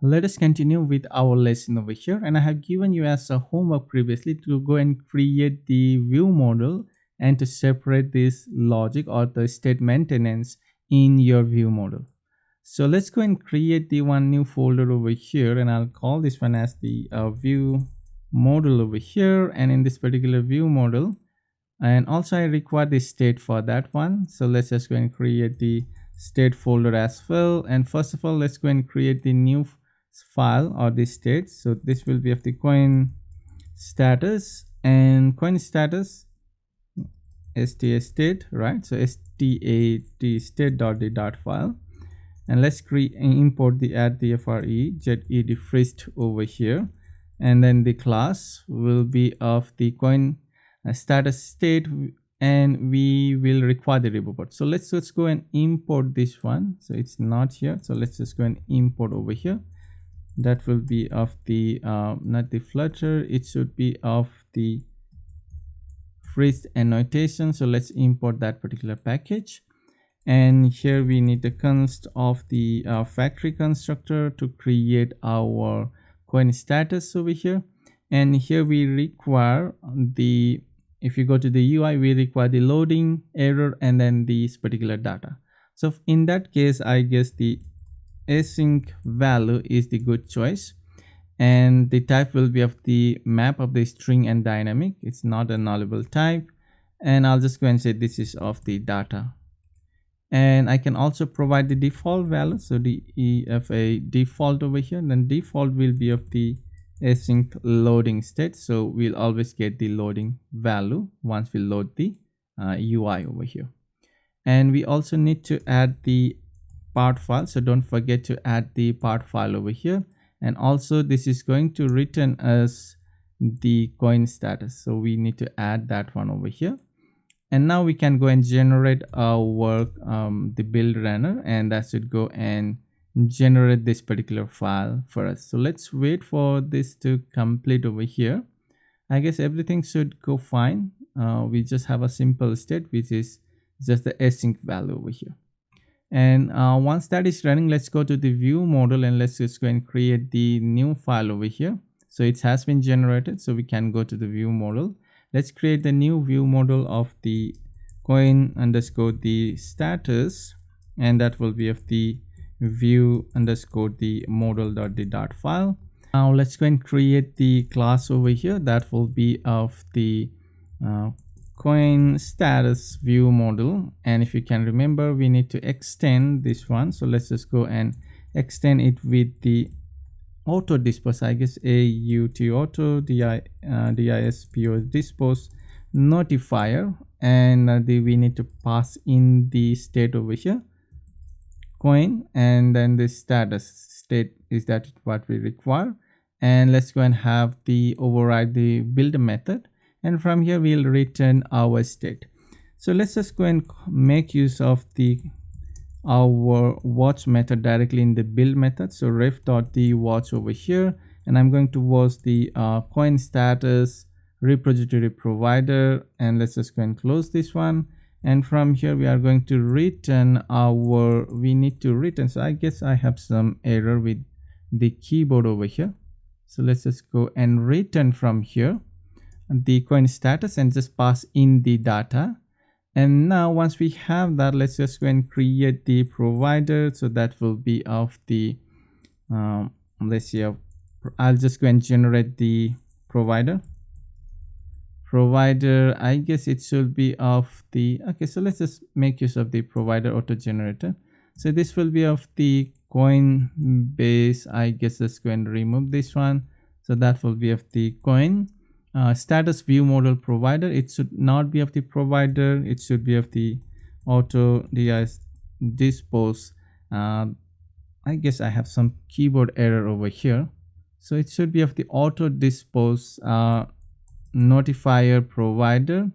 Let us continue with our lesson over here, and I have given you as a homework previously to go and create the view model and to separate this logic or the state maintenance in your view model. So let's go and create the one new folder over here, and I'll call this one as the view model over here. And in this particular view model, and also I require the state for that one, so let's just go and create the state folder as well. And first of all, let's go and create the new file or the state. So this will be of the coin status, and coin status sta state, right? So stat state.the file, and let's import the add the FRE jet ed frisk over here, and then the class will be of the coin status state, and we will require the Riverpod. So let's just go and import this one. So it's not here, so let's just go and import over here. That will be of the not the Flutter, it should be of the frisk annotation. So let's import that particular package, and here we need the const of the factory constructor to create our coin status over here. And here we require the, if you go to the UI, we require the loading error and then this particular data. So in that case, I guess the async value is the good choice, and the type will be of the map of the string and dynamic. It's not a nullable type, and I'll just go and say this is of the data. And I can also provide the default value, so the EFA default over here, and then default will be of the async loading state, so we'll always get the loading value once we load the UI over here. And we also need to add the part file, so don't forget to add the part file over here. And also this is going to return us the coin status, so we need to add that one over here. And now we can go and generate our the build runner, and that should go and generate this particular file for us. So let's wait for this to complete over here. I guess everything should go fine. We just have a simple state, which is just the async value over here. And once that is running, let's go to the view model, and let's just go and create the new file over here. So it has been generated, so we can go to the view model. Let's create the new view model of the coin underscore the status, and that will be of the view underscore the model.the file. Now let's go and create the class over here that will be of the coin status view model. And if you can remember, we need to extend this one, so let's just go and extend it with the auto dispose, I guess AUT auto DISPO dispose notifier, and we need to pass in the state over here coin, and then the status state is that what we require. And let's go and have the override the build method, and from here we'll return our state. So let's just go and make use of the our watch method directly in the build method. So ref.the watch over here, and I'm going to watch the coin status repository provider, and let's just go and close this one. And from here we are going to return our, we need to return, so I guess I have some error with the keyboard over here, so let's just go and return from here the coin status and just pass in the data. And now once we have that, let's just go and create the provider, so that will be of the let's see, I'll just go and generate the provider. I guess it should be of the, okay, so let's just make use of the provider auto generator. So this will be of the Coinbase, I guess. Let's go and remove this one, so that will be of the coin status view model provider. It should not be of the provider, it should be of the auto dispose. I guess I have some keyboard error over here, so it should be of the auto dispose notifier provider.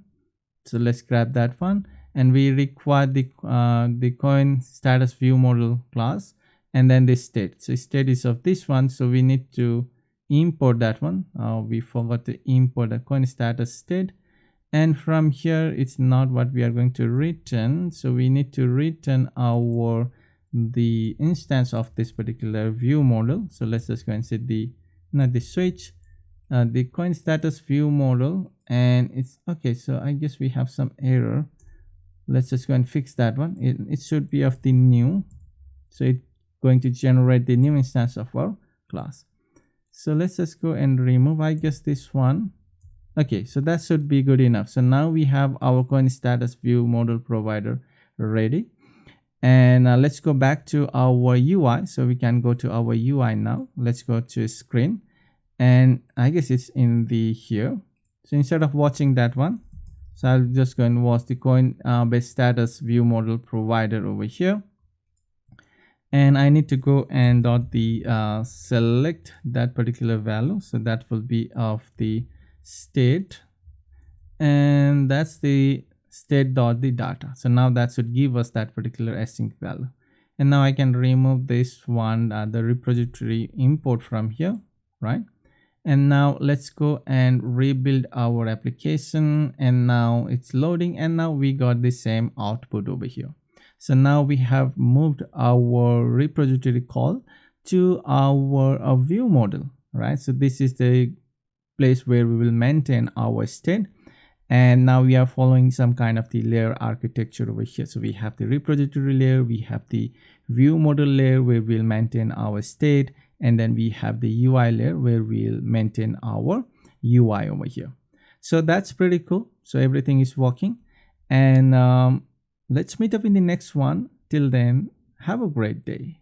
So let's grab that one, and we require the coin status view model class, and then the state. So state is of this one, so we need to import that one. We forgot to import the coin status state, and from here it's not what we are going to return, so we need to return our the instance of this particular view model. So let's just go and set the the switch, the coin status view model, and it's okay. So I guess we have some error. Let's just go and fix that one. It should be of the new, so it's going to generate the new instance of our class. So let's just go and remove, I guess, this one. Okay, so that should be good enough. So now we have our coin status view model provider ready. And let's go back to our UI. So we can go to our UI now. Let's go to screen, and I guess it's in the here. So instead of watching that one, so I'll just go and watch the coin base status view model provider over here. And I need to go and dot the select that particular value. So that will be of the state, and that's the state dot the data. So now that should give us that particular async value. And now I can remove this one, the repository import from here, right? And now let's go and rebuild our application, and now it's loading, and now we got the same output over here. So now we have moved our repository call to our view model, right? So this is the place where we will maintain our state, and now we are following some kind of the layer architecture over here. So we have the repository layer, we have the view model layer where we'll maintain our state, and then we have the UI layer where we'll maintain our UI over here. So that's pretty cool. So everything is working, and let's meet up in the next one. Till then, have a great day.